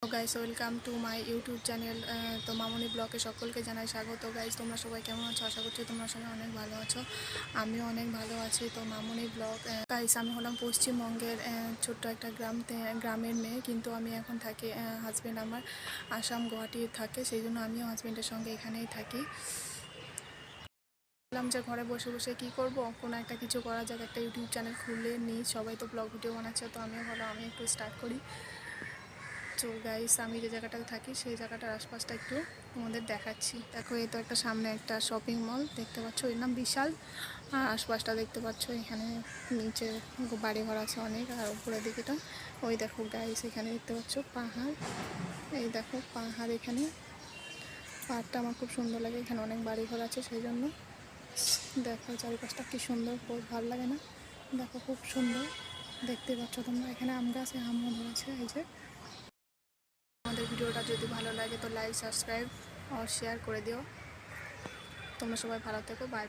Guys welcome to my YouTube channel. তো মামনি ব্লগে সকলকে জানাই স্বাগত। গাইস তোমরা সবাই কেমন আছো? আশা করছি তোমরা সবাই অনেক ভালো আছো, আমিও অনেক ভালো আছি। তো মামনি ব্লগ গাইস, আমি হলাম পশ্চিমবঙ্গের ছোট্ট একটা গ্রামের মেয়ে, কিন্তু আমি এখন থাকি, হাজব্যান্ড আমার আসাম গুয়াহাটি থাকে, সেই জন্য আমিও হাজব্যান্ডের সঙ্গে এখানেই থাকি। বললাম যে ঘরে বসে বসে কি করব, কোনো একটা কিছু করা যাক, একটা ইউটিউব চ্যানেল খুলে নিই। সবাই তো ব্লগ ভিডিও বানাচ্ছে, তো আমিও ভালো আমি একটু স্টার্ট করি। তো গাইস, আমি যে জায়গাটাতে থাকি সেই জায়গাটার আশপাশটা একটু তোমাদের দেখাচ্ছি। দেখো, এই তো একটা সামনে একটা শপিং মল দেখতে পাচ্ছ, এর নাম বিশাল। আর আশপাশটা দেখতে পাচ্ছ, এখানে নিচে বাড়িঘর আছে অনেক, আর উপরের দিকেটা ওই দেখো গাইস, এখানে দেখতে পাচ্ছ পাহাড়। এই দেখো পাহাড়, এখানে পাহাড়টা আমার খুব সুন্দর লাগে, এখানে অনেক বাড়িঘর আছে, সেই জন্য দেখো চারিপাশটা কি সুন্দর, খুব ভালো লাগে না? দেখো খুব সুন্দর দেখতে পাচ্ছ তোমরা, এখানে আম গাছে আমও ধরেছে। এই যে আমাদের ভিডিওটা যদি ভালো লাগে তো লাইক, সাবস্ক্রাইব আর শেয়ার করে দিও। তোমরা সবাই ভালো থেকো, বাই।